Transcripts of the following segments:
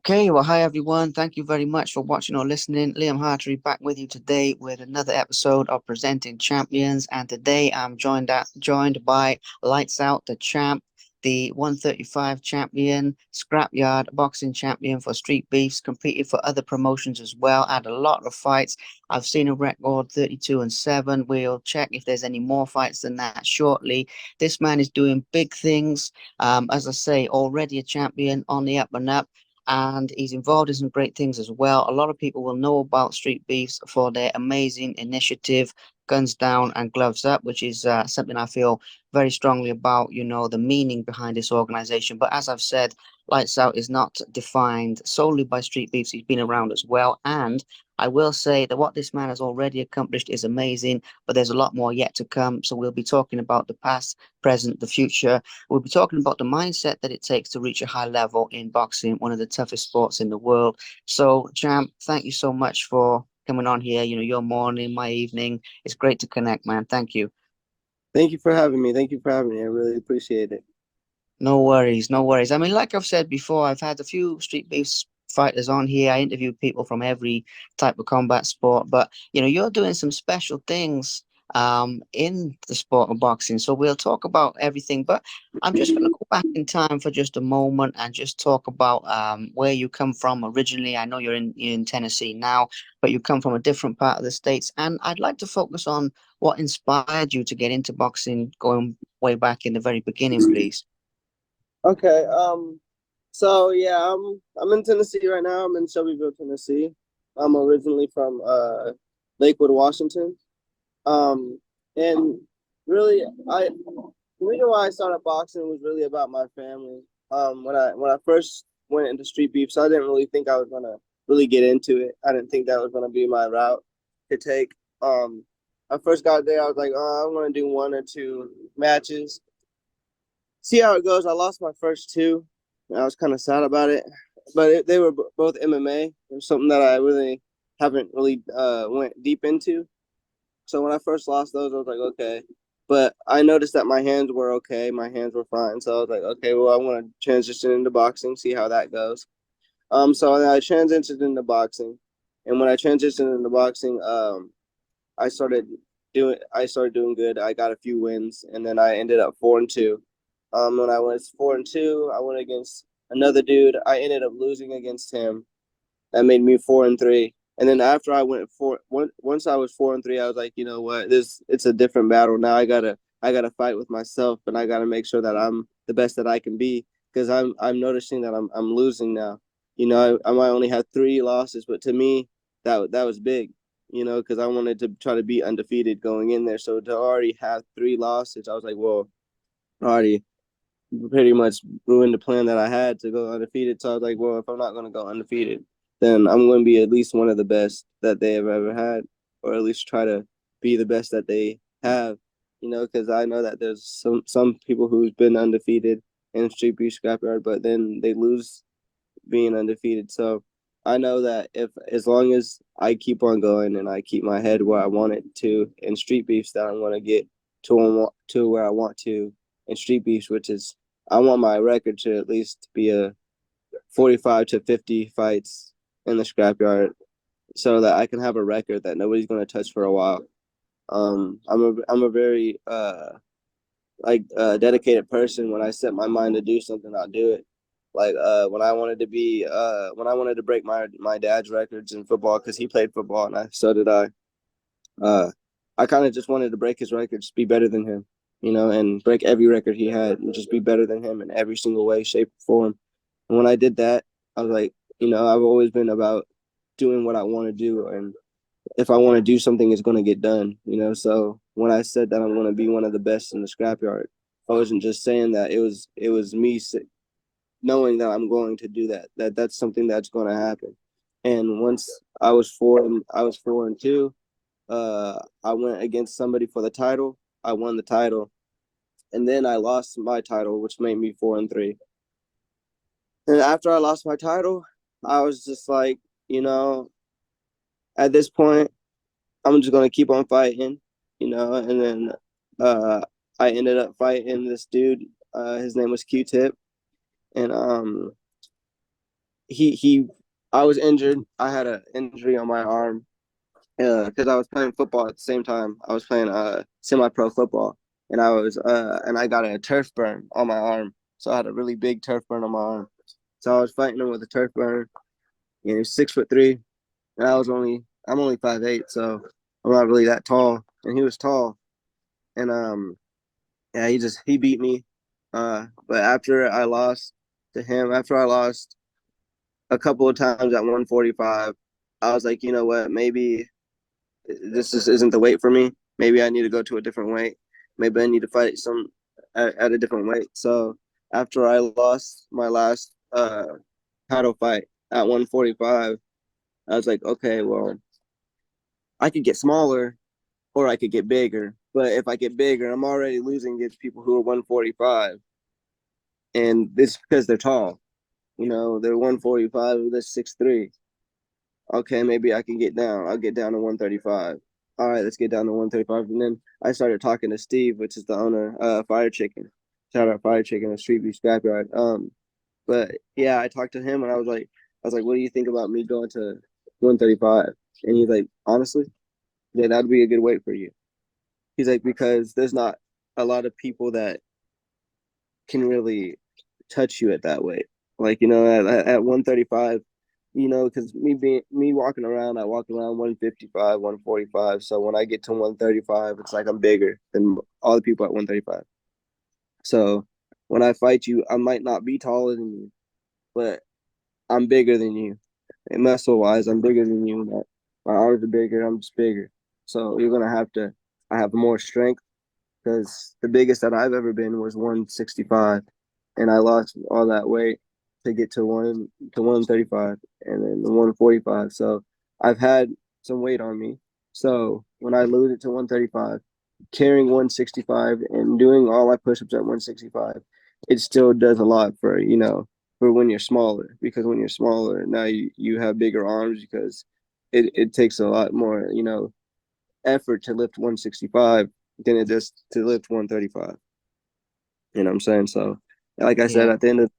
Okay, well, hi everyone. Thank you very much for watching or listening. Liam Hartery back with you today with another episode of Presenting Champions. And today I'm joined by Lights Out, the champ, the 135 champion, Scrapyard boxing champion for Street Beefs, competed for other promotions as well, had a lot of fights. I've seen a record 32-7. We'll check if there's any more fights than that shortly. This man is doing big things. As I say, already a champion on the up and up, and he's involved in some great things as well. A lot of people will know about Street Beefs for their amazing initiative, Guns Down and Gloves Up, which is something I feel very strongly about, the meaning behind this organization. But as I've said, Lights Out is not defined solely by Street Beefs. He's been around as well. And I will say that what this man has already accomplished is amazing, but there's a lot more yet to come. So we'll be talking about the past, present, the future. We'll be talking about the mindset that it takes to reach a high level in boxing, one of the toughest sports in the world. So, Champ, thank you so much for coming on here. Your morning, my evening. It's great to connect, man. Thank you. Thank you for having me. Thank you for having me. I really appreciate it. No worries, no worries. I mean, like I've said before, I've had a few street beef fighters on here. I interview people from every type of combat sport, but you're doing some special things in the sport of boxing. So we'll talk about everything, but I'm just gonna go back in time for just a moment and just talk about where you come from originally. I know you're in Tennessee now, but you come from a different part of the states, and I'd like to focus on what inspired you to get into boxing going way back in the very beginning, please. Okay. So yeah, I'm in Tennessee right now. I'm in Shelbyville, Tennessee. I'm originally from Lakewood, Washington. Um, and really, the reason why I started boxing was really about my family. When I first went into street beefs, I didn't really think I was gonna really get into it. I didn't think that was gonna be my route to take. I first got there, I was like, oh, I'm gonna do one or two matches, see how it goes. I lost my first two. I was kind of sad about it, but they were both MMA. It was something that I really haven't really went deep into. So when I first lost those, I was like, okay. But I noticed that my hands were okay. My hands were fine. So I was like, okay, well, I want to transition into boxing, see how that goes. So I transitioned into boxing, and when I transitioned into boxing, I started I started doing good. I got a few wins, and then I ended up 4-2. When I was 4-2, I went against another dude. I ended up losing against him. That made me 4-3. And then after I went once I was 4-3, I was like, you know what, this it's a different battle now. I gotta fight with myself, and I gotta make sure that I'm the best that I can be, because I'm noticing that I'm losing now. I might only have 3 losses, but to me, that was big. Because I wanted to try to be undefeated going in there. So to already have 3 losses, I was like, well, already pretty much ruined the plan that I had to go undefeated. So I was like, well, if I'm not going to go undefeated, then I'm going to be at least one of the best that they have ever had, or at least try to be the best that they have. Because I know that there's some people who's been undefeated in Street Beef Scrapyard, but then they lose being undefeated. So I know that if as long as I keep on going and I keep my head where I want it to in Street Beefs, that I'm going to get to where I want to in Street Beefs, which is I want my record to at least be a 45 to 50 fights in the scrapyard, so that I can have a record that nobody's going to touch for a while. I'm a very dedicated person. When I set my mind to do something, I'll do it. Like when I wanted to break my dad's records in football, because he played football and so did I. I kind of just wanted to break his records, be better than him, and break every record he had, and just be better than him in every single way, shape, or form. And when I did that, I was like, I've always been about doing what I want to do, and if I want to do something, it's going to get done. So when I said that I'm going to be one of the best in the scrapyard, I wasn't just saying that. It was me knowing that I'm going to do that. That's something that's going to happen. And once I was 4-2. I went against somebody for the title. I won the title, and then I lost my title, which made me 4-3. And after I lost my title, I was just like, at this point, I'm just gonna keep on fighting. And then uh, I ended up fighting this dude. His name was Q-Tip, and he I was injured. I had an injury on my arm because I was playing football at the same time. I was playing semi-pro football, and I got a turf burn on my arm. So I had a really big turf burn on my arm. So I was fighting him with a turf burn, and he was 6'3", and I'm only 5'8", so I'm not really that tall, and he was tall, and yeah, he beat me. But after I lost a couple of times at 145, I was like, you know what, maybe this just isn't the weight for me. Maybe I need to go to a different weight. Maybe I need to fight at a different weight. So after I lost my last title fight at 145, I was like, okay, well, I could get smaller or I could get bigger. But if I get bigger, I'm already losing against people who are 145, and this because they're tall. You know, they're 145, they're 6'3". Okay, maybe I can get down. I'll get down to 135. All right, let's get down to 135. And then I started talking to Steve, which is the owner, Fire Chicken. Shout out Fire Chicken, a Street View ScrapYard. But yeah, I talked to him and I was like, what do you think about me going to 135? And he's like, honestly, yeah, that'd be a good weight for you. He's like, because there's not a lot of people that can really touch you at that weight. Like, you know, at 135, you know, because me walking around, I walk around 155, 145. So when I get to 135, it's like I'm bigger than all the people at 135. So when I fight you, I might not be taller than you, but I'm bigger than you. And muscle wise, I'm bigger than you. My arms are bigger. I'm just bigger. So you're gonna have to. I have more strength because the biggest that I've ever been was 165, and I lost all that weight to get to 135 and then 145. So I've had some weight on me. So when I lose it to 135, carrying 165 and doing all my push-ups at 165, it still does a lot for for when you're smaller, because when you're smaller now you have bigger arms because it takes a lot more effort to lift 165 than it does to lift 135. You know what I'm saying? So, like I said, Yeah. at the end of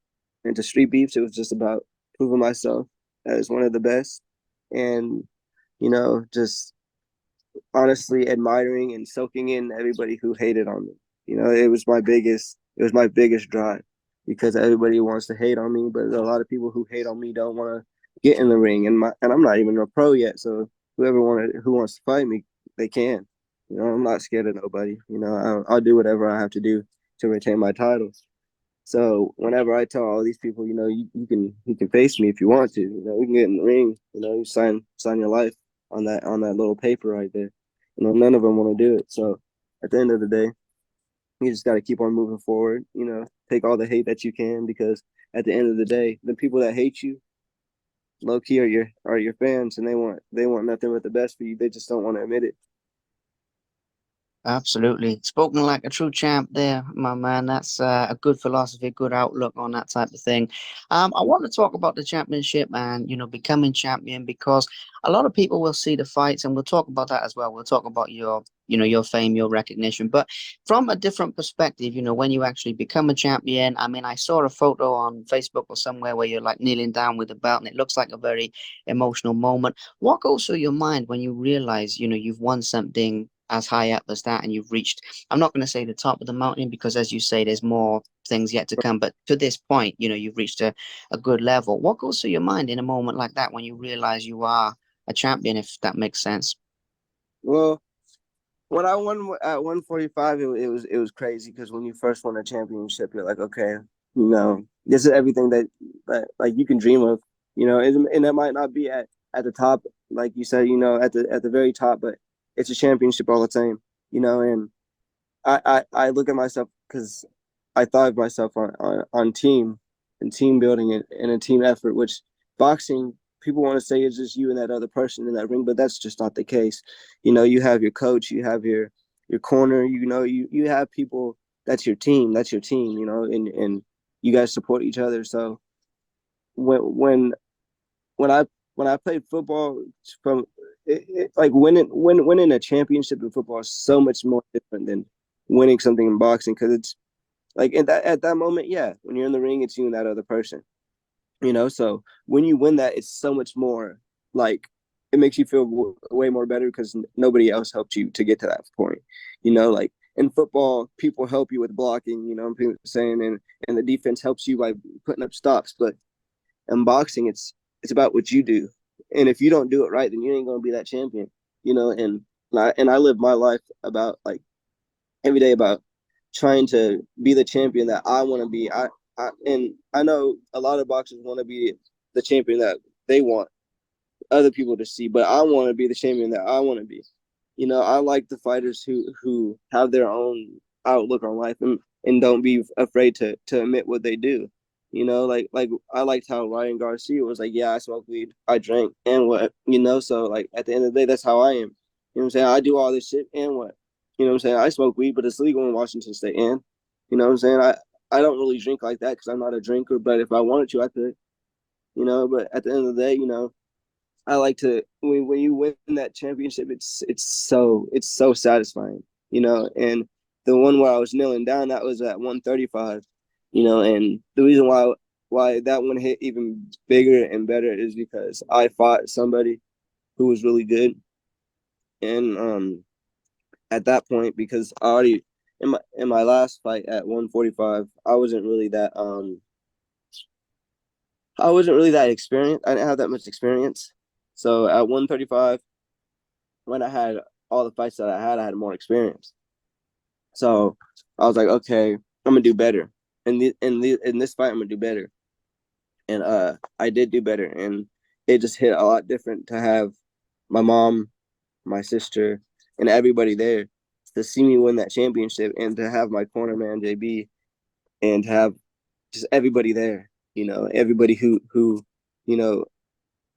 into street beefs, it was just about proving myself as one of the best, and just honestly admiring and soaking in everybody who hated on me. It was my biggest drive because everybody wants to hate on me, but a lot of people who hate on me don't want to get in the ring, and I'm not even a pro yet, so who wants to fight me, they can. I'm not scared of nobody. I'll do whatever I have to do to retain my titles. So whenever I tell all these people, you can face me if you want to. We can get in the ring. You sign your life on that little paper right there. None of them want to do it. So at the end of the day, you just got to keep on moving forward. Take all the hate that you can, because at the end of the day, the people that hate you, low key, are your fans, and they want nothing but the best for you. They just don't want to admit it. Absolutely. Spoken like a true champ there, my man. That's a good philosophy, good outlook on that type of thing. I want to talk about the championship and, becoming champion, because a lot of people will see the fights, and we'll talk about that as well. We'll talk about your fame, your recognition, but from a different perspective, when you actually become a champion. I mean, I saw a photo on Facebook or somewhere where you're like kneeling down with the belt, and it looks like a very emotional moment. What goes through your mind when you realize, you've won something as high up as that, and you've reached, I'm not going to say the top of the mountain, because as you say, there's more things yet to come, but to this point, you've reached a good level. What goes through your mind in a moment like that when you realize you are a champion, if that makes sense? Well, when I won at 145, it was crazy, because when you first won a championship, you're like, okay, this is everything that like you can dream of, and it might not be at the top, like you said, at the very top, but it's a championship all the same, and I look at myself, because I thought of myself on team and team building and a team effort, which boxing, people want to say is just you and that other person in that ring, but that's just not the case. You have your coach, you have your corner, you have people, that's your team, and you guys support each other. So when when when I when I played football, from like winning a championship in football is so much more different than winning something in boxing, because it's like at that moment, yeah, when you're in the ring, it's you and that other person. So when you win that, it's so much more like it makes you feel way more better because nobody else helped you to get to that point. Like in football, people help you with blocking. People saying, and the defense helps you by putting up stops. But in boxing, it's about what you do, and if you don't do it right, then you ain't gonna be that champion. And I live my life about like every day about trying to be the champion that I want to be. And I know a lot of boxers want to be the champion that they want other people to see, but I want to be the champion that I want to be. I like the fighters who have their own outlook on life and don't be afraid to admit what they do. Like I liked how Ryan Garcia was like, yeah, I smoke weed, I drink, and what, so like at the end of the day, that's how I am. You know what I'm saying? I do all this shit and what? You know what I'm saying? I smoke weed, but it's legal in Washington State, and you know what I'm saying? I don't really drink like that because I'm not a drinker, but if I wanted to, I could. But at the end of the day, I like to when you win that championship, it's so satisfying, And the one where I was kneeling down, that was at 135, And the reason why that one hit even bigger and better is because I fought somebody who was really good, and at that point, because I already in my last fight at 145, I wasn't really that experienced. I didn't have that much experience. So at 135, when I had all the fights that I had more experience. So I was like, okay, I'm gonna do better. In this fight, I'm gonna do better. And I did do better, and it just hit a lot different to have my mom, my sister, and everybody there to see me win that championship, and to have my corner man JB, and to have just everybody there. Everybody who you know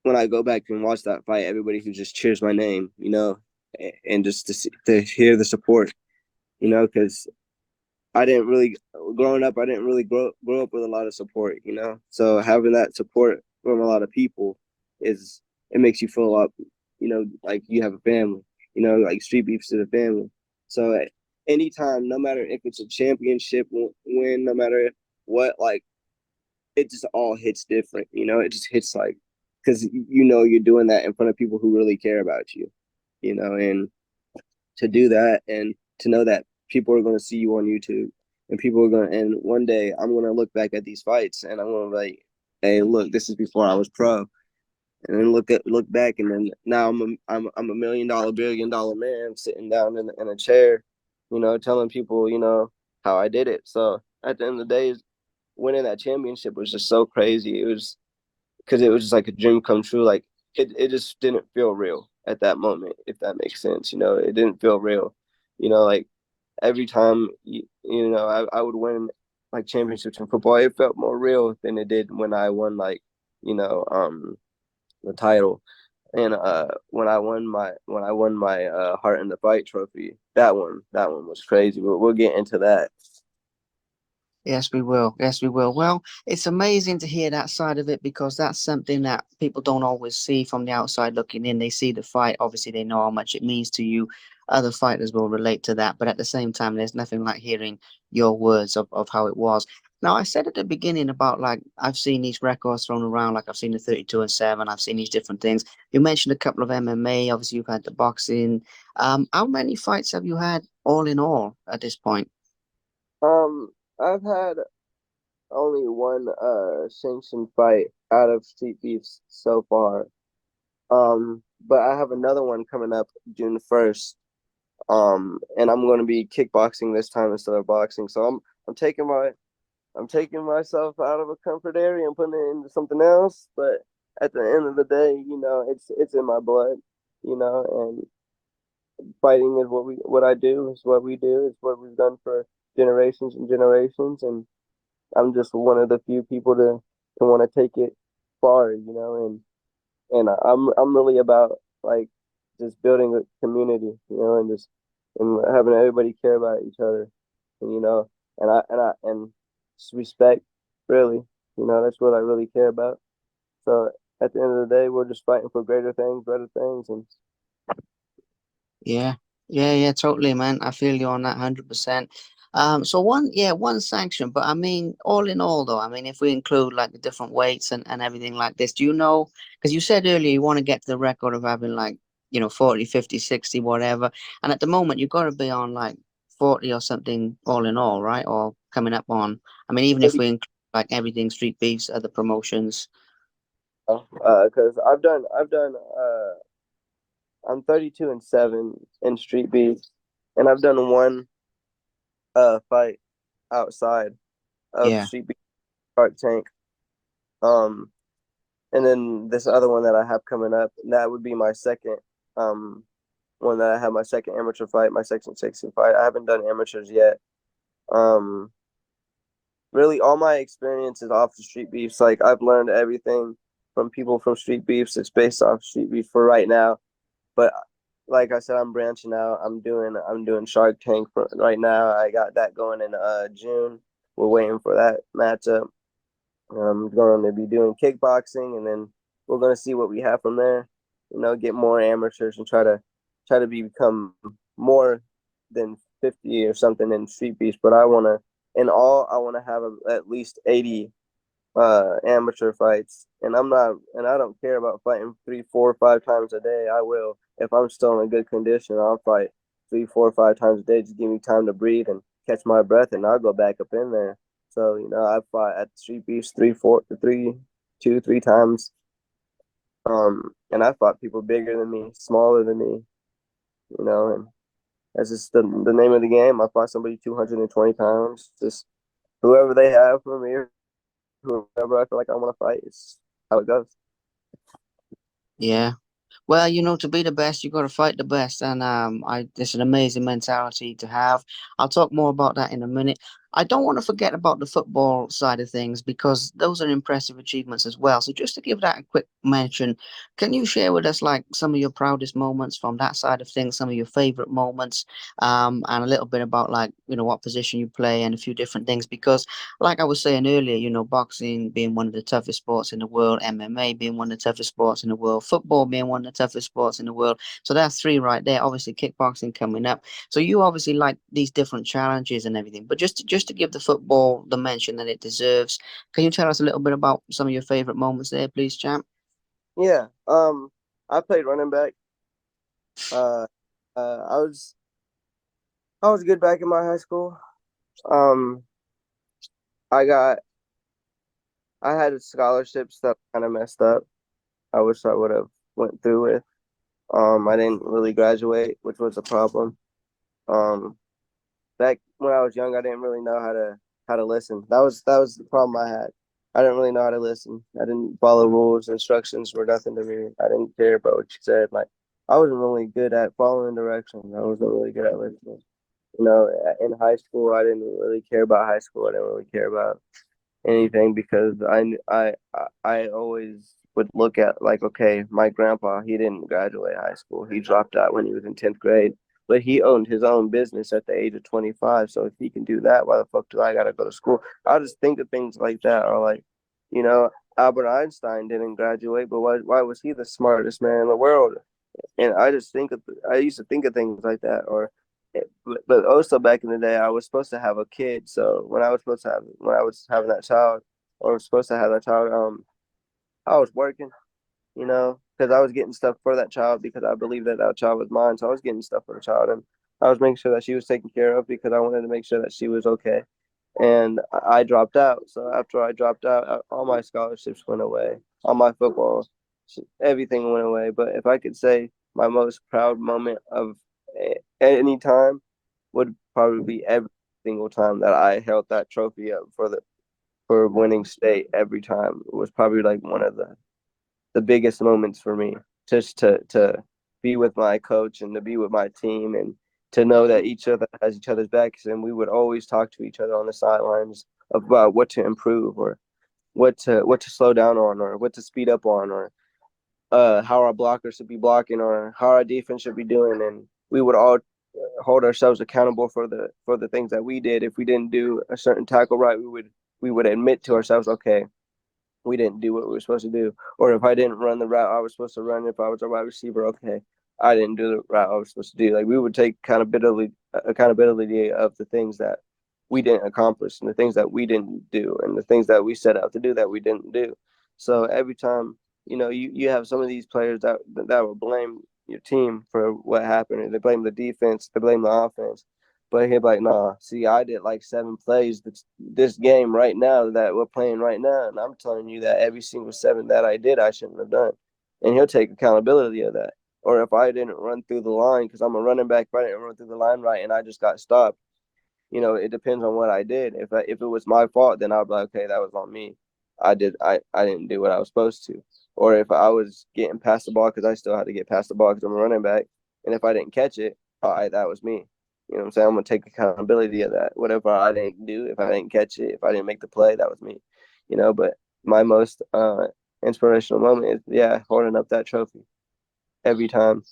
when I go back and watch that fight, everybody who just cheers my name, and just to hear the support, because I didn't really growing up, I didn't really grow up with a lot of support, So having that support from a lot of people is it makes you feel a lot, like you have a family, like street beefs to the family. So anytime, no matter if it's a championship win, no matter what, like it just all hits different, it just hits like because you're doing that in front of people who really care about you, and to do that and to know that people are going to see you on YouTube and people are going to, and one day I'm going to look back at these fights and I'm going to be like, hey, look, this is before I was pro. And then look back, and then now I'm a $1 million, $1 billion man sitting down in a chair, telling people, how I did it. So at the end of the day, winning that championship was just so crazy. It was because it was just like a dream come true. Like it just didn't feel real at that moment, if that makes sense. It didn't feel real. Like every time I would win like championships in football, it felt more real than it did when I won like you know the title. And when I won my Heart in the Fight trophy, that one was crazy. But we'll get into that. Yes, we will. Yes, we will. Well, it's amazing to hear that side of it because that's something that people don't always see from the outside looking in. They see the fight, obviously, they know how much it means to you. Other fighters will relate to that, but at the same time, there's nothing like hearing your words of how it was. Now, I said at the beginning about like I've seen these records thrown around, like I've seen the 32-7, I've seen these different things. You mentioned a couple of MMA, obviously, you've had the boxing. How many fights have you had all in all at this point? I've had only one sanctioned fight out of Street Beefs so far. But I have another one coming up June 1st. And I'm going to be kickboxing this time instead of boxing. So I'm taking myself out of a comfort area and putting it into something else. But at the end of the day, it's in my blood, and fighting is what I do, is what we do, it's what we've done for generations and generations, and I'm just one of the few people to want to take it far, and I'm really about like just building a community, and having everybody care about each other, and and just respect, really, that's what I really care about. So at the end of the day, we're just fighting for greater things, better things, and Yeah, yeah, totally, man. I feel you on that 100%. So one sanction, but I mean, all in all, though, I mean, if we include like the different weights and everything like this, do you know? Because you said earlier you want to get to the record of having like, 40, 50, 60, whatever. And at the moment, you've got to be on like 40 or something all in all, right? Or coming up on, I mean, even if we include like everything, street beefs, other promotions. Because I'm 32-7 in street beefs, and I've done one fight outside of Yeah. street beef Shark Tank. Um, and then this other one that I have coming up, that would be my second one that I have, my second amateur fight, my Section 60 fight. I haven't done amateurs yet. Um, Really, all my experience is off the street beefs. Like I've learned everything from people from street beefs. It's based off street beef for right now. But like I said, I'm branching out. I'm doing Shark Tank for right now. I got that going in June. We're waiting for that matchup. I'm going to be doing kickboxing, and then we're going to see what we have from there. Get more amateurs and try to become more than 50 or something in street beefs. But I want to have at least 80 amateur fights, and I don't care about fighting 3, 4, 5 times a day. I will, if I'm still in a good condition, I'll fight 3, 4, 5 times a day. Just give me time to breathe and catch my breath, and I'll go back up in there. So I fought at street beefs 3 times, and I fought people bigger than me, smaller than me, and that's just the name of the game. I fought somebody 220 pounds, just whoever they have for me, whoever I feel like I want to fight. Is how it goes. Yeah. Well, to be the best, you got to fight the best, and it's an amazing mentality to have. I'll talk more about that in a minute. I don't want to forget about the football side of things because those are impressive achievements as well. So just to give that a quick mention, can you share with us like some of your proudest moments from that side of things, some of your favorite moments, and a little bit about like what position you play and a few different things because like I was saying earlier, boxing being one of the toughest sports in the world, MMA being one of the toughest sports in the world, football being one of the toughest sports in the world. So that's three right there. Obviously, kickboxing coming up. So you obviously like these different challenges and everything. But just to give the football the mention that it deserves, can you tell us a little bit about some of your favorite moments there, please, champ? Yeah. I played running back. Uh, uh, I was I was good back in my high school. Um, I got I had scholarships that kind of messed up. I wish I would have went through with. I didn't really graduate, which was a problem. Um, Back when I was young, I didn't really know how to listen. That was the problem I had. I didn't really know how to listen. I didn't follow rules. Instructions were nothing to me. I didn't care about what you said. Like I wasn't really good at following directions. I wasn't really good at listening. In high school, I didn't really care about high school. I didn't really care about anything because I always would look at like, okay, my grandpa, he didn't graduate high school. He dropped out when he was in 10th grade, but he owned his own business at the age of 25. So if he can do that, why the fuck do I gotta go to school? I just think of things like that, or like, you know, Albert Einstein didn't graduate, but why was he the smartest man in the world? And I used to think of things like that, but also back in the day, I was supposed to have a kid. So when I was having that child, or was supposed to have that child, I was working, because I was getting stuff for that child because I believed that that child was mine. So I was getting stuff for the child, and I was making sure that she was taken care of because I wanted to make sure that she was okay. And I dropped out. So after I dropped out, all my scholarships went away, all my football, everything went away. But if I could say my most proud moment of any time would probably be every single time that I held that trophy up for winning state every time. It was probably like one of the biggest moments for me, just to be with my coach and to be with my team and to know that each other has each other's backs, and we would always talk to each other on the sidelines about what to improve, or what to slow down on, or what to speed up on, or how our blockers should be blocking, or how our defense should be doing. And we would all hold ourselves accountable for the things that we did. If we didn't do a certain tackle right, we would admit to ourselves, okay, we didn't do what we were supposed to do. Or if I didn't run the route I was supposed to run, if I was a wide receiver, okay, I didn't do the route I was supposed to do. Like we would take accountability of the things that we didn't accomplish, and the things that we didn't do, and the things that we set out to do that we didn't do. So every time, you have some of these players that will blame your team for what happened, and they blame the defense, they blame the offense. But he'll be like, nah, see, I did like 7 plays this game right now that we're playing right now, and I'm telling you that every single 7 that I did, I shouldn't have done. And he'll take accountability of that. Or if I didn't run through the line because I'm a running back, but I didn't run through the line right, and I just got stopped, it depends on what I did. If it was my fault, then I'd be like, okay, that was on me. I didn't do what I was supposed to. Or if I was getting past the ball because I still had to get past the ball because I'm a running back, and if I didn't catch it, all right, that was me. You know what I'm saying? I'm gonna take accountability of that. Whatever I didn't do, if I didn't catch it, if I didn't make the play, that was me. But my most inspirational moment is holding up that trophy every time,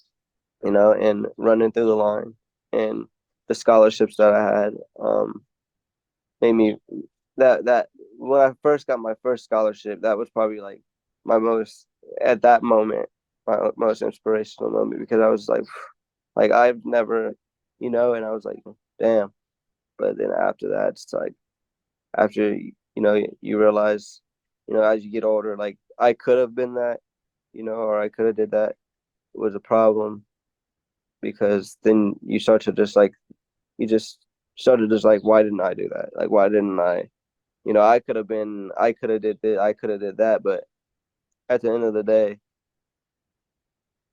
and running through the line, and the scholarships that I had made me that when I first got my first scholarship, that was probably like my most at that moment my most inspirational moment, because I was like I've never, and I was like, damn. But then after that, it's like after you realize, as you get older, like I could have been that, or I could have did that. It was a problem, because then you start to just like you just started just like, why didn't I do that? Like, why didn't I? I could have did this, I could have did that, but at the end of the day,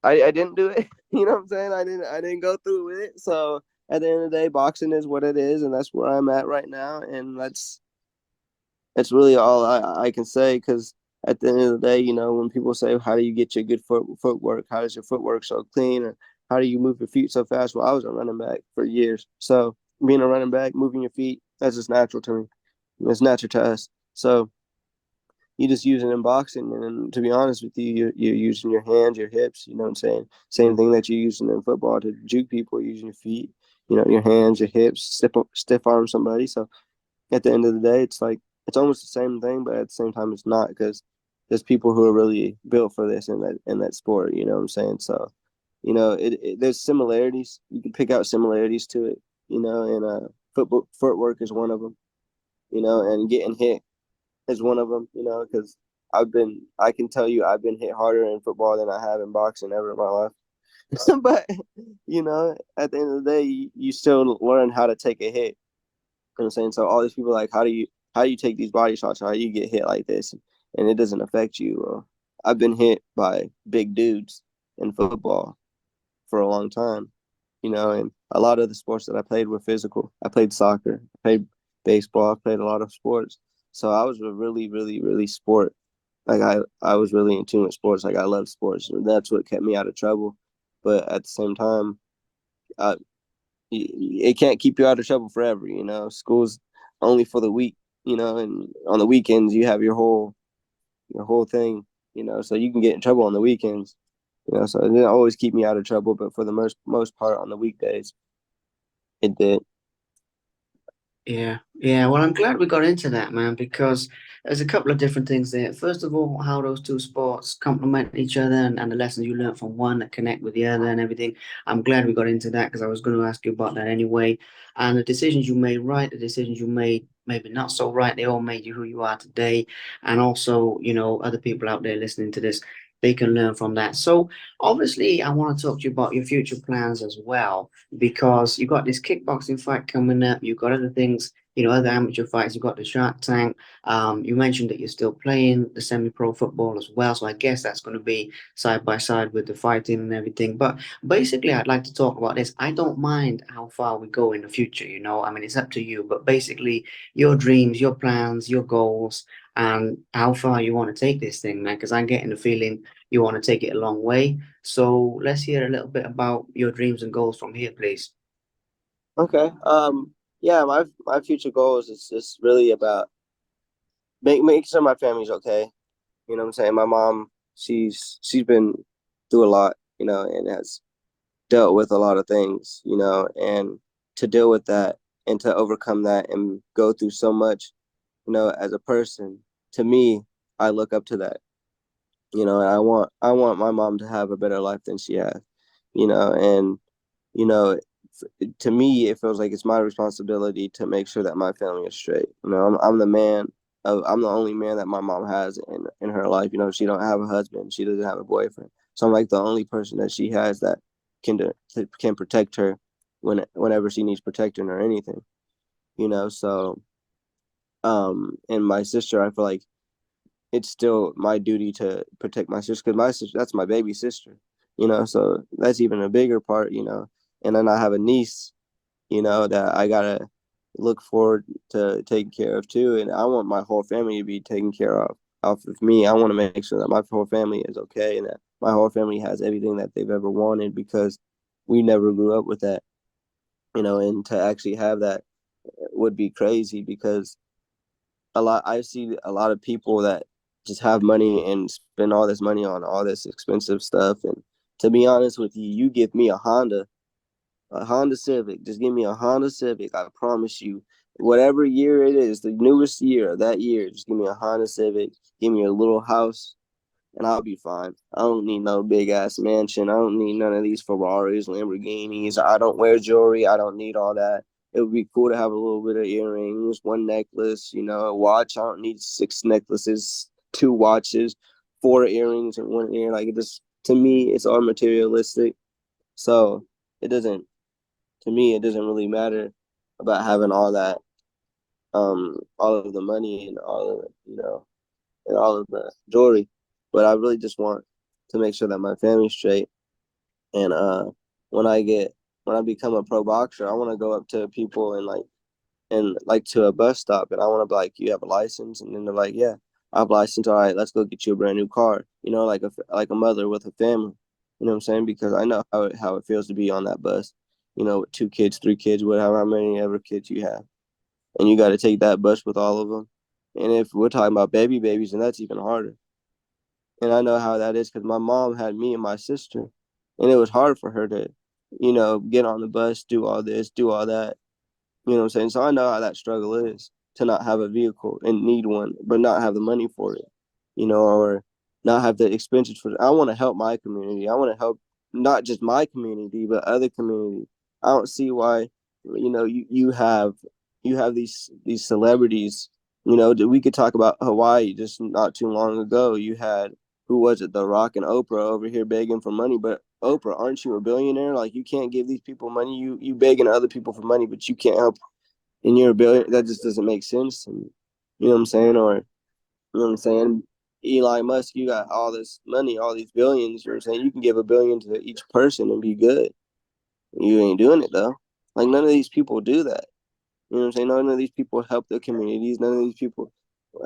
I didn't do it. You know what I'm saying? I didn't go through with it. So at the end of the day, boxing is what it is, and that's where I'm at right now, and that's really all I can say. Because at the end of the day, when people say, how do you get your good footwork? How does your footwork so clean? Or how do you move your feet so fast? Well, I was a running back for years. So being a running back, moving your feet, that's just natural to me. It's natural to us. So you just use it in boxing. And to be honest with you, you're using your hands, your hips, you know what I'm saying? Same thing that you're using in football to juke people, using your feet, your hands, your hips, stiff arm somebody. So at the end of the day, it's like it's almost the same thing, but at the same time, it's not, because there's people who are really built for this in that sport. You know what I'm saying? So, there's similarities. You can pick out similarities to it. And footwork is one of them. And getting hit is one of them. Because I can tell you, I've been hit harder in football than I have in boxing ever in my life. But at the end of the day, you still learn how to take a hit. You know what I'm saying? So all these people are like, how do you take these body shots? How do you get hit like this? And it doesn't affect you. I've been hit by big dudes in football for a long time, and a lot of the sports that I played were physical. I played soccer, I played baseball, I played a lot of sports. So I was a really, really, really sport. Like I was really in tune with sports. Like I love sports, and that's what kept me out of trouble. But at the same time, I, it can't keep you out of trouble forever. School's only for the week. And on the weekends you have your whole thing. So you can get in trouble on the weekends. So it didn't always keep me out of trouble, but for the most part on the weekdays, it did. Yeah, yeah. Well, I'm glad we got into that, man, because there's a couple of different things there. First of all, how those two sports complement each other, and the lessons you learn from one that connect with the other and everything. I'm glad we got into that because I was going to ask you about that anyway. And the decisions you made right, the decisions you made maybe not so right, they all made you who you are today. And also, other people out there listening to this, they can learn from that. So obviously, I want to talk to you about your future plans as well, because you got this kickboxing fight coming up. You got other things, other amateur fights. You got the Shark Tank. You mentioned that you're still playing the semi-pro football as well. So I guess that's going to be side by side with the fighting and everything. But basically, I'd like to talk about this. I don't mind how far we go in the future. I mean, it's up to you. But basically, your dreams, your plans, your goals, and how far you want to take this thing, man. Because I'm getting the feeling you want to take it a long way. So let's hear a little bit about your dreams and goals from here, please. Okay. Yeah, my future goals is just really about making sure my family's okay. You know what I'm saying? My mom, she's been through a lot, and has dealt with a lot of things, and to deal with that and to overcome that and go through so much, as a person, to me, I look up to that, and I want my mom to have a better life than she has, and, you know, to me, it feels like it's my responsibility to make sure that my family is straight. I'm the man. I'm the only man that my mom has in her life. She don't have a husband. She doesn't have a boyfriend. So I'm like the only person that she has that can protect her whenever she needs protecting or anything. So and my sister, I feel like it's still my duty to protect my sister because my sister, that's my baby sister. So that's even a bigger part. And then I have a niece, that I gotta look forward to taking care of too. And I want my whole family to be taken care of off of me. I want to make sure that my whole family is okay and that my whole family has everything that they've ever wanted because we never grew up with that. And to actually have that would be crazy because I see a lot of people that just have money and spend all this money on all this expensive stuff. And to be honest with you, you give me a Honda Civic. Just give me a Honda Civic. I promise you, whatever year it is, the newest year of that year, just give me a Honda Civic. Give me a little house, and I'll be fine. I don't need no big ass mansion. I don't need none of these Ferraris, Lamborghinis. I don't wear jewelry. I don't need all that. It would be cool to have a little bit of earrings, one necklace, a watch. I don't need 6 necklaces, 2 watches, 4 earrings in one ear. Like it just to me, it's all materialistic. So it doesn't to me it doesn't really matter about having all that all of the money and all of and all of the jewelry, but I really just want to make sure that my family's straight. And when I get when I become a pro boxer, I want to go up to people and to a bus stop, and I want to be like, you have a license? And then they're like, yeah, I have a license. All right, let's go get you a brand new car. Like a mother with a family. You know what I'm saying? Because I know how it feels to be on that bus. With 2 kids, 3 kids, whatever, how many ever kids you have, and you got to take that bus with all of them. And if we're talking about babies, then that's even harder. And I know how that is because my mom had me and my sister, and it was hard for her to, get on the bus, do all this, do all that. You know what I'm saying? So I know how that struggle is to not have a vehicle and need one, but not have the money for it, or not have the expenses for it. I want to help my community. I want to help not just my community, but other communities. I don't see why, you have these celebrities. We could talk about Hawaii just not too long ago. You had who was it? The Rock and Oprah over here begging for money, but Oprah, aren't you a billionaire? Like you can't give these people money. You begging other people for money, but you can't help and you're a billion. That just doesn't make sense. And you know what I'm saying? Or you know what I'm saying? Elon Musk, you got all this money, all these billions. You know what I'm saying? You can give a billion to each person and be good. You ain't doing it though. Like none of these people do that. You know what I'm saying? None of these people help their communities. None of these people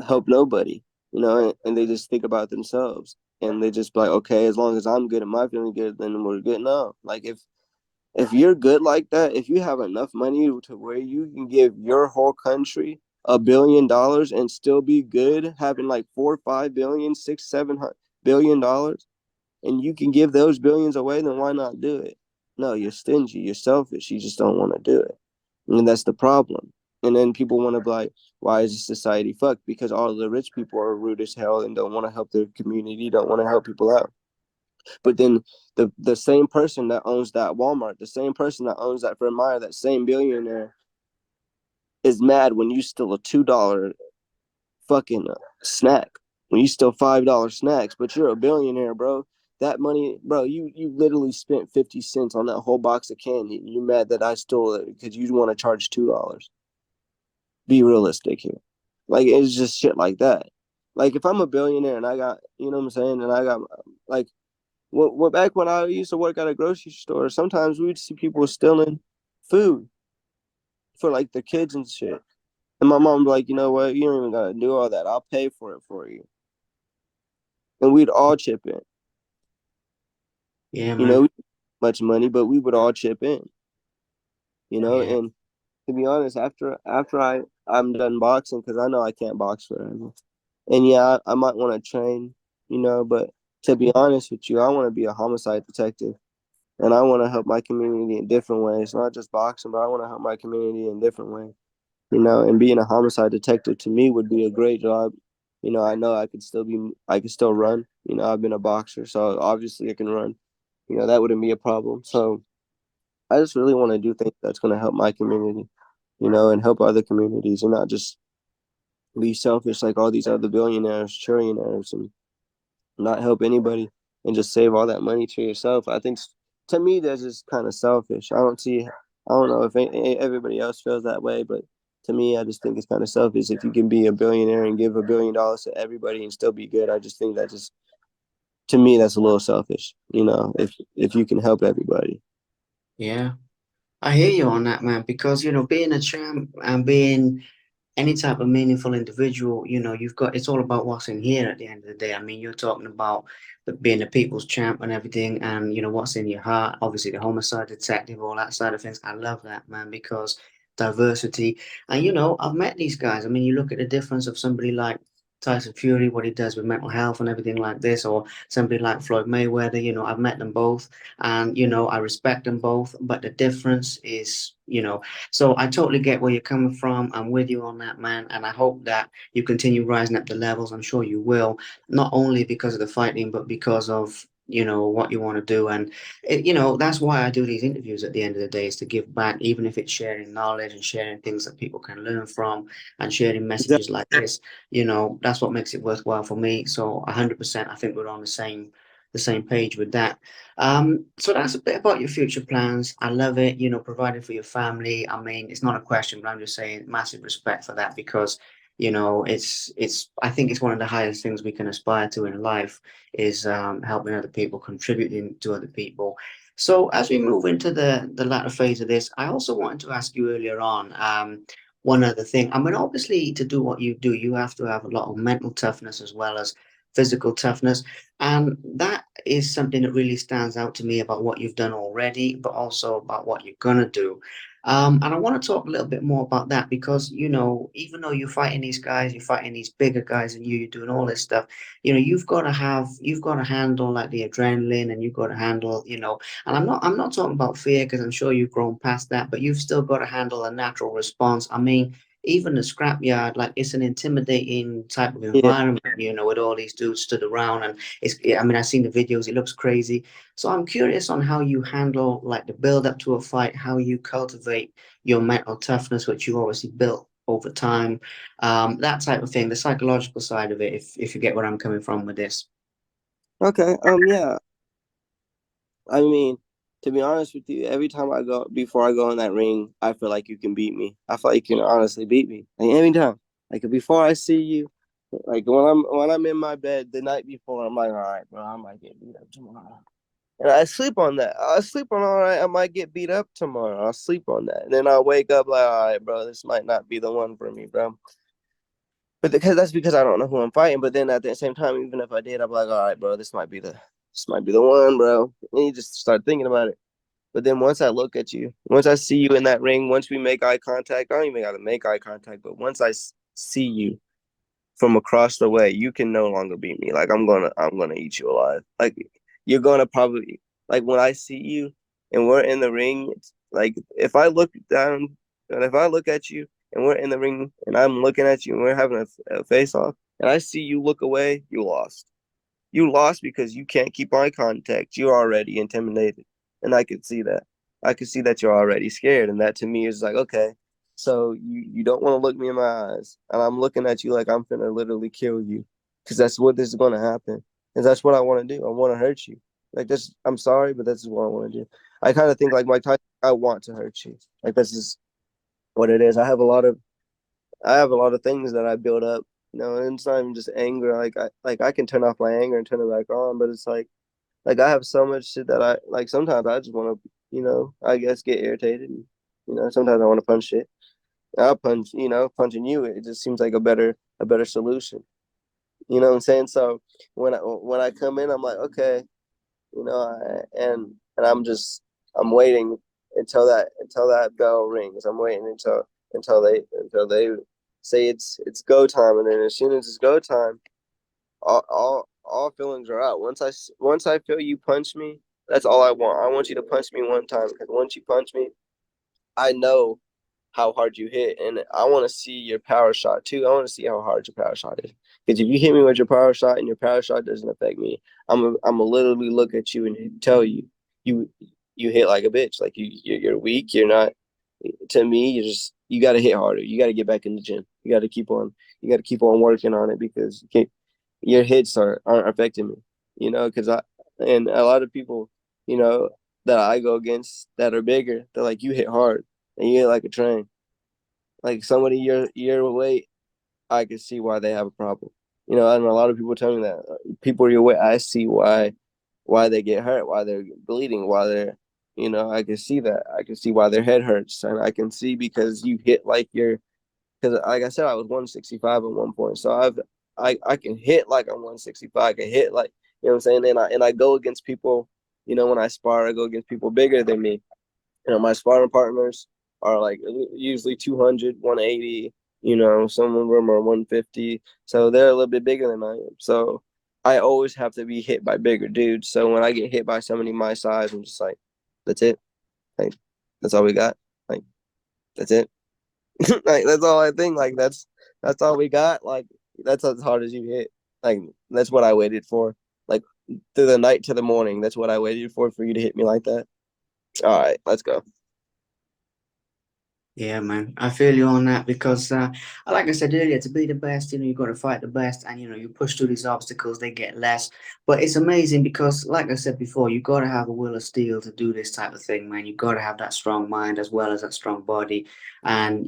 help nobody. And they just think about themselves. And they just be like, okay, as long as I'm good and my family good, then we're good. No, like if you're good like that, if you have enough money to where you can give your whole country $1 billion and still be good, having like 4 or 5 billion, 6, 7 billion dollars, and you can give those billions away, then why not do it? No, you're stingy, you're selfish, you just don't want to do it. And that's the problem. And then people want to be like, why is this society fucked? Because all of the rich people are rude as hell and don't want to help their community, don't want to help people out. But then the same person that owns that Walmart, the same person that owns that Fred Meyer, that same billionaire is mad when you steal a $2 fucking snack, when you steal $5 snacks, but you're a billionaire, bro. That money, bro, you literally spent 50 cents on that whole box of candy. And you're mad that I stole it because you want to charge $2. Be realistic here. Like it's just shit like that. Like if I'm a billionaire and I got, you know what I'm saying, and I got like what back when I used to work at a grocery store, sometimes we'd see people stealing food for like the kids and shit. And my mom would be like, you know what, you don't even gotta do all that. I'll pay for it for you. And we'd all chip in. Yeah, You know, man. we didn't have much money, but we would all chip in. Yeah. And to be honest, after I'm done boxing, because I know I can't box forever. And yeah, I might want to train, but to be honest with you, I want to be a homicide detective. And I want to help my community in different ways, not just boxing, but I want to help my community in different ways. And being a homicide detective to me would be a great job. I know I could still run. I've been a boxer, so obviously I can run. That wouldn't be a problem. So I just really want to do things that's going to help my community, and help other communities, and not just be selfish like all these other billionaires, trillionaires, and not help anybody and just save all that money to yourself. I think to me that's just kind of selfish. I don't know if everybody else feels that way, but to me, I just think it's kind of selfish. If you can be a billionaire and give $1 billion to everybody and still be good, I just think that just to me that's a little selfish. If you can help everybody. Yeah, I hear you on that, man, because being a champ and being any type of meaningful individual, you've got it's all about what's in here at the end of the day. I mean, you're talking about being a people's champ and everything, and what's in your heart. Obviously, the homicide detective, all that side of things. I love that, man, because diversity. And I've met these guys. I mean, you look at the difference of somebody like Tyson Fury, what he does with mental health and everything like this, or somebody like Floyd Mayweather. I've met them both, and I respect them both. But the difference is, so I totally get where you're coming from. I'm with you on that, man. And I hope that you continue rising up the levels. I'm sure you will, not only because of the fighting, but because of, what you want to do. And, that's why I do these interviews at the end of the day, is to give back, even if it's sharing knowledge and sharing things that people can learn from and sharing Exactly. messages like this. That's what makes it worthwhile for me. So 100%, I think we're on the same page with that. So that's a bit about your future plans. I love it, providing for your family. I mean, it's not a question, but I'm just saying massive respect for that because, I think it's one of the highest things we can aspire to in life is helping other people, contributing to other people. So as we move into the latter phase of this, I also wanted to ask you earlier on, one other thing. I mean, obviously, to do what you do, you have to have a lot of mental toughness as well as physical toughness. And that is something that really stands out to me about what you've done already, but also about what you're gonna do. And I want to talk a little bit more about that because, even though you're fighting these guys, you're fighting these bigger guys than you, you're doing all this stuff, you've got to handle like the adrenaline and you've got to handle, and I'm not talking about fear because I'm sure you've grown past that, but you've still got to handle a natural response. I mean, even the scrapyard, like it's an intimidating type of Yeah. environment, with all these dudes stood around and I mean, I've seen the videos, it looks crazy. So I'm curious on how you handle like the build up to a fight, how you cultivate your mental toughness, which you obviously built over time, that type of thing, the psychological side of it, if you get where I'm coming from with this. Okay. Yeah. I mean, to be honest with you, every time before I go in that ring, I feel like you can beat me. I feel like you can honestly beat me. Like every time. Like before I see you, like when I'm in my bed the night before, I'm like, all right, bro, I might get beat up tomorrow. And I sleep on that. I sleep on all right, I might get beat up tomorrow. I'll sleep on that. And then I'll wake up like, all right, bro, this might not be the one for me, bro. But because I don't know who I'm fighting. But then at the same time, even if I did, I'm like, all right, bro, this might be the one, bro. And you just start thinking about it. But then once I look at you, once I see you in that ring, once we make eye contact, I don't even got to make eye contact. But once I see you from across the way, you can no longer beat me. Like I'm gonna eat you alive. Like you're gonna probably like when I see you and we're in the ring. It's like if I look down and if I look at you and we're in the ring and I'm looking at you and we're having a face off and I see you look away, you lost. You lost because you can't keep eye contact. You're already intimidated. And I could see that. I could see that you're already scared. And that to me is like, okay, so you don't want to look me in my eyes. And I'm looking at you like I'm finna literally kill you. Because that's what this is gonna happen. And that's what I want to do. I want to hurt you. Like this, I'm sorry, but this is what I want to do. I kind of think like Mike Tyson, I want to hurt you. Like this is what it is. I have a lot of things that I build up, and it's not even just anger. Like I can turn off my anger and turn it back on, but it's like I have so much shit that I like. Sometimes I just want to, I guess get irritated. And, sometimes I want to punch shit. I'll punch, punching you. It just seems like a better solution. You know what I'm saying? So when I come in, I'm like, okay, and I'm waiting until that bell rings. I'm waiting until they say it's go time, and then as soon as it's go time, all feelings are out. Once I feel you punch me, that's all I want. I want you to punch me one time because once you punch me, I know how hard you hit, and I want to see your power shot too. I want to see how hard your power shot is. Because if you hit me with your power shot and your power shot doesn't affect me, I'm a literally look at you and tell you, you you hit like a bitch. Like you're weak. You're not. To me, you got to hit harder. You got to get back in the gym. You got to keep on. You got to keep on working on it because your hits aren't affecting me. Because and a lot of people, that I go against that are bigger, they're like, you hit hard and you hit like a train. Like somebody your weight, I can see why they have a problem. And a lot of people tell me that people your weight, I see why they get hurt, why they're bleeding, why they're, I can see that. I can see why their head hurts, and I can see because you hit like because like I said, I was 165 at one point, so I can hit like I'm 165. I can hit like what I'm saying, and I go against people. When I spar, I go against people bigger than me. My sparring partners are like usually 200, 180. Some of them are 150, so they're a little bit bigger than I am. So I always have to be hit by bigger dudes. So when I get hit by somebody my size, I'm just like, that's it. Like, that's all we got. Like, that's it. Like, that's all I think. Like, that's all we got. Like, that's as hard as you hit. Like, that's what I waited for. Like, through the night to the morning. That's what I waited for you to hit me like that. All right, let's go. Yeah, man, I feel you on that because, like I said earlier, to be the best, you got to fight the best, and you push through these obstacles, they get less. But it's amazing because, like I said before, you got to have a will of steel to do this type of thing, man. You got to have that strong mind as well as that strong body, and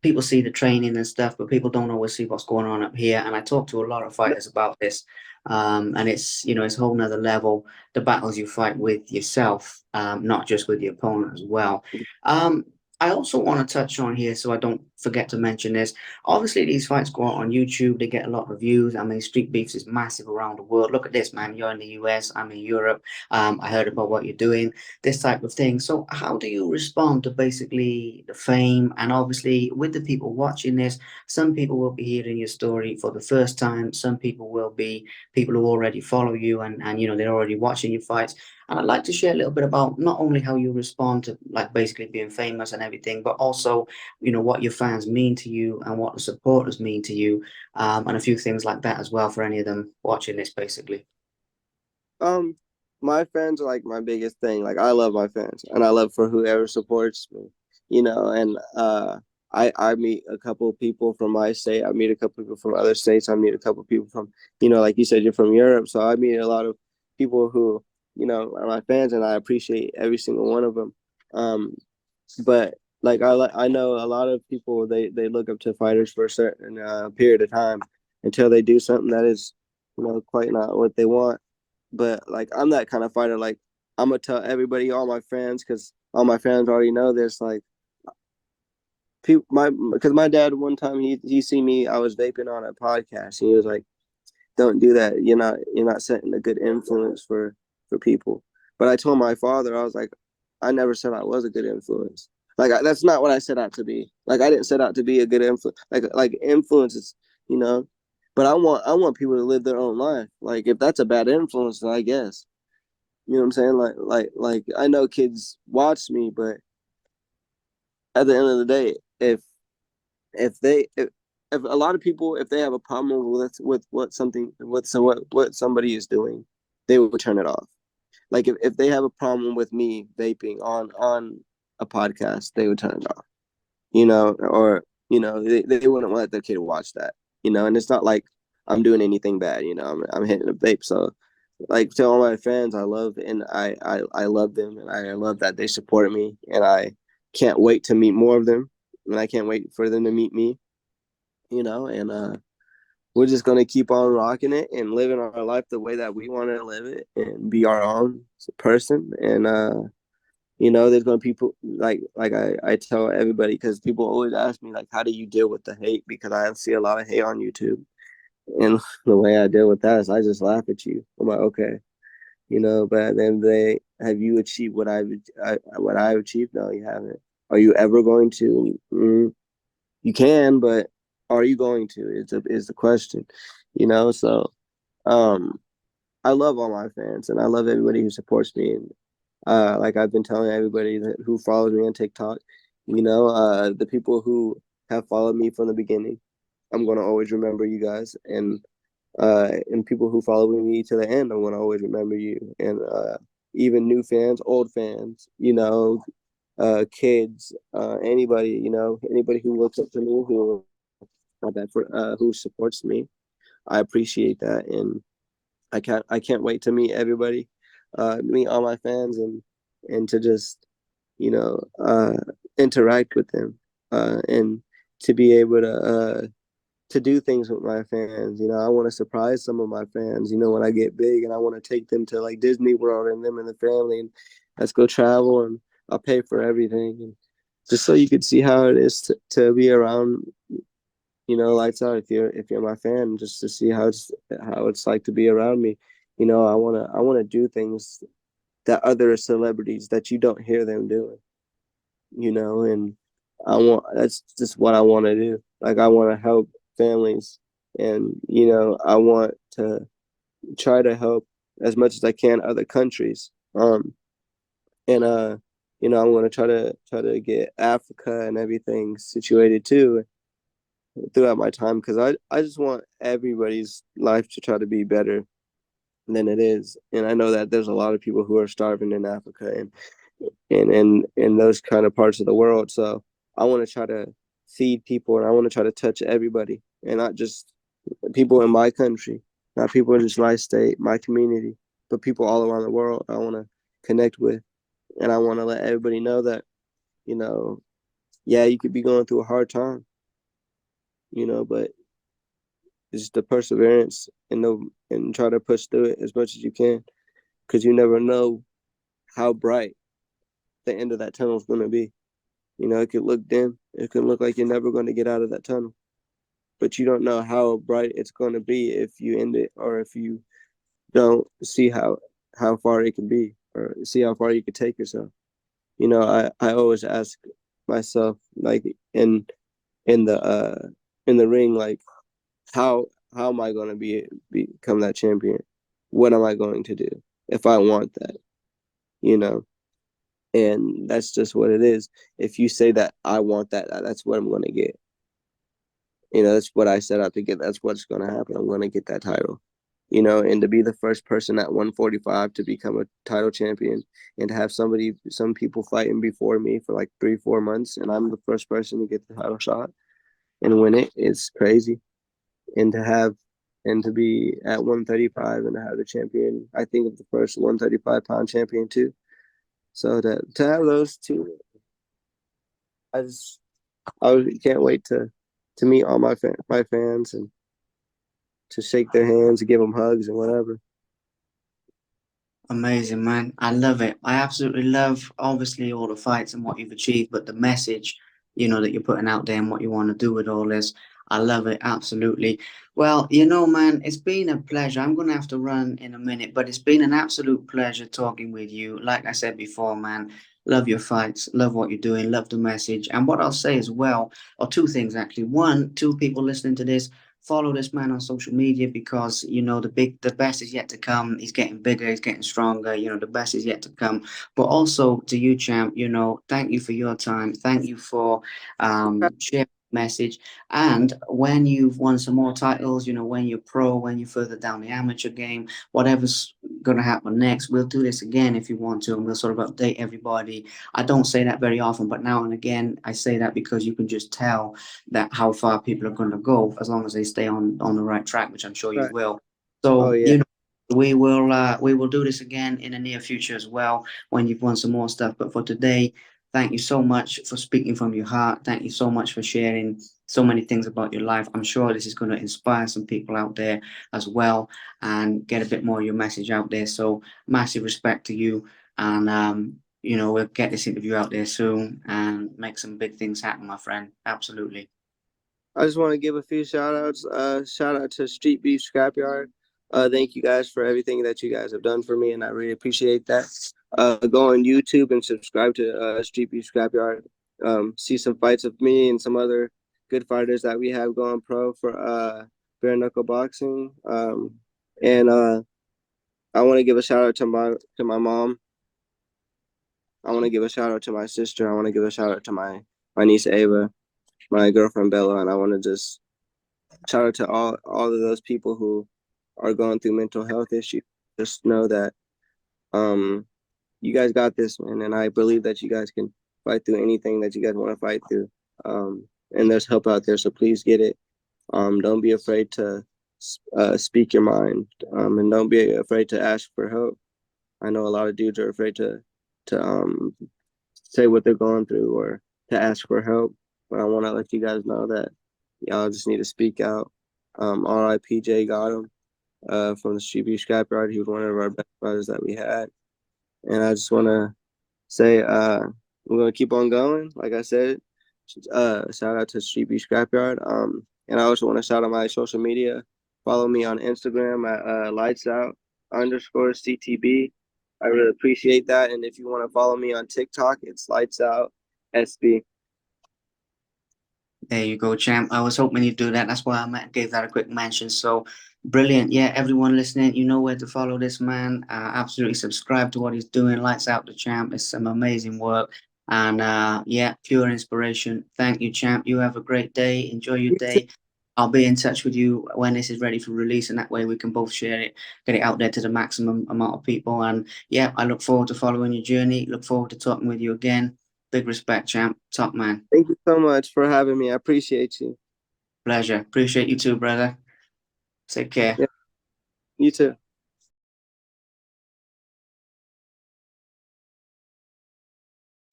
people see the training and stuff, but people don't always see what's going on up here. And I talk to a lot of fighters about this, and it's a whole nother level. The battles you fight with yourself, not just with the opponent as well. Um, I also want to touch on here, so I don't forget to mention this. Obviously, these fights go out on YouTube. They get a lot of views. I mean, Street Beefs is massive around the world. Look at this, man. You're in the US. I'm in Europe. I heard about what you're doing, this type of thing. So, how do you respond to basically the fame? And obviously, with the people watching this, some people will be hearing your story for the first time. Some people will be people who already follow you and they're already watching your fights. And I'd like to share a little bit about not only how you respond to like basically being famous and everything, but also, what your fans mean to you and what the supporters mean to you, and a few things like that as well for any of them watching this basically. Um, my fans are like my biggest thing. Like I love my fans, and I love for whoever supports me. And I meet a couple of people from my state. I meet a couple of people from other states. I meet a couple of people from, like you said, you're from Europe. So I meet a lot of people who, are my fans, and I appreciate every single one of them. Um, but like I know a lot of people they look up to fighters for a certain period of time until they do something that is, quite not what they want. But like I'm that kind of fighter. Like I'm gonna tell everybody, all my fans, because all my fans already know this. Like people, because my dad one time he see me, I was vaping on a podcast. And he was like, "Don't do that. You're not setting a good influence for people." But I told my father, I was like, I never said I was a good influence. Like that's not what I set out to be. Like I didn't set out to be a good influence. Like influences, you know. But I want people to live their own life. Like if that's a bad influence, then I guess. You know what I'm saying? Like I know kids watch me, but at the end of the day, if they if a lot of people, if they have a problem with what somebody is doing, they would turn it off. Like if they have a problem with me vaping on a podcast, they would turn it off. Or they wouldn't let their kid watch that. And it's not like I'm doing anything bad. I'm hitting a vape. So like to all my fans, I love and I love them, and I love that they support me, and I can't wait to meet more of them, and I can't wait for them to meet me. And we're just gonna keep on rocking it and living our life the way that we want to live it and be our own person. And there's gonna be people like I tell everybody, because people always ask me like, how do you deal with the hate? Because I see a lot of hate on YouTube, and the way I deal with that is I just laugh at you. I'm like, okay, but then they have you achieved what I've achieved? No, you haven't. Are you ever going to? You can, but are you going to? Is the question, So, um, I love all my fans, and I love everybody who supports me. And like I've been telling everybody who follows me on TikTok, the people who have followed me from the beginning, I'm gonna always remember you guys, and people who follow me to the end, I'm gonna always remember you. And even new fans, old fans, kids, anybody, anybody who looks up to me, who supports me. I appreciate that, and I can't wait to meet everybody, meet all my fans, and to just you know interact with them, and to be able to do things with my fans. I want to surprise some of my fans. When I get big, and I want to take them to like Disney World and them and the family, and let's go travel, and I'll pay for everything, and just so you could see how it is to be around lights out if you're my fan, just to see how it's like to be around me. I want to do things that other celebrities that you don't hear them doing, and that's just what I want to do. Like, I want to help families, and I want to try to help as much as I can other countries. And I'm going to try to get Africa and everything situated too throughout my time, because I just want everybody's life to try to be better than it is. And I know that there's a lot of people who are starving in Africa, and in those kind of parts of the world. So I want to try to feed people, and I want to try to touch everybody, and not just people in my country, not people in just my state, my community, but people all around the world I want to connect with. And I want to let everybody know that, you know, yeah, you could be going through a hard time, but it's the perseverance, and try to push through it as much as you can, because you never know how bright the end of that tunnel is going to be. It could look dim. It could look like you're never going to get out of that tunnel, but you don't know how bright it's going to be if you end it, or if you don't see how far it can be, or see how far you could take yourself. I always ask myself, like, in the in the ring, like, how am I going to become that champion? What am I going to do if I want that? You know, and that's just what it is. If you say that I want that, that's what I'm going to get. That's what I set out to get. That's what's going to happen. I'm going to get that title. And to be the first person at 145 to become a title champion, and to have some people fighting before me for like 3-4 months, and I'm the first person to get the title shot and win it, is crazy. And to be at 135 and to have the champion, I think of the first 135-pound champion too. So to have those two, I just I can't wait to meet all my fans, and to shake their hands and give them hugs and whatever. Amazing, man. I love it. I absolutely love, obviously, all the fights and what you've achieved, but the message, that you're putting out there and what you want to do with all this. I love it. Absolutely. Well, man, it's been a pleasure. I'm going to have to run in a minute, but it's been an absolute pleasure talking with you. Like I said before, man, love your fights, love what you're doing, love the message. And what I'll say as well, or two things actually. One, two people listening to this, follow this man on social media, because the best is yet to come. He's getting bigger, he's getting stronger. The best is yet to come. But also to you, champ, thank you for your time. Thank you for sharing the message. And when you've won some more titles, when you're pro, when you're further down the amateur game, whatever's going to happen next, we'll do this again if you want to, and we'll sort of update everybody. I don't say that very often, but now and again I say that because you can just tell that how far people are going to go as long as they stay on the right track, which I'm sure you Right. will. Oh So, yeah. we will do this again in the near future as well when you've won some more stuff. But for today, thank you so much for speaking from your heart. Thank you so much for sharing so many things about your life. I'm sure this is going to inspire some people out there as well, and get a bit more of your message out there. So massive respect to you, and we'll get this interview out there soon and make some big things happen, my friend. Absolutely. I just want to give a few shout outs. Shout out to Street Beef Scrapyard. Thank you guys for everything that you guys have done for me, and I really appreciate that. Go on YouTube and subscribe to Street Beef Scrapyard. See some fights of me and some other good fighters that we have going pro for bare knuckle boxing. And I want to give a shout out to my mom. I want to give a shout out to my sister. I want to give a shout out to my niece Ava, my girlfriend Bella, and I want to just shout out to all of those people who are going through mental health issues. Just know that you guys got this, man, and I believe that you guys can fight through anything that you guys want to fight through. And there's help out there, so please get it. Don't be afraid to speak your mind, and don't be afraid to ask for help. I know a lot of dudes are afraid to say what they're going through or to ask for help, but I want to let you guys know that y'all just need to speak out. R.I.P. Jay got him from the ScrapYard. He was one of our best brothers that we had, and I just want to say we're gonna keep on going. Like I said, shout out to ScrapYard. And I also want to shout out my social media. Follow me on Instagram at LightsOut_CTB. I really appreciate that. And if you want to follow me on TikTok, it's LightsOut SB. There you go, champ. I was hoping you'd do that. That's why gave that a quick mention. So brilliant. Yeah, everyone listening, you know where to follow this man. Absolutely subscribe to what he's doing. Lights out the champ. It's some amazing work. And yeah, pure inspiration. Thank you, champ. You have a great day. Enjoy your day. I'll be in touch with you when this is ready for release, and that way we can both share it, get it out there to the maximum amount of people. And yeah, I look forward to following your journey. Look forward to talking with you again. Big respect, champ. Top man. Thank you so much for having me. I appreciate you. Pleasure. Appreciate you too, brother. Take care. Yeah, you too.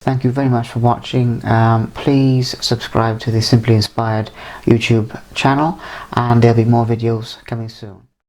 Thank you very much for watching. Please subscribe to the Simply Inspired YouTube channel, and there'll be more videos coming soon.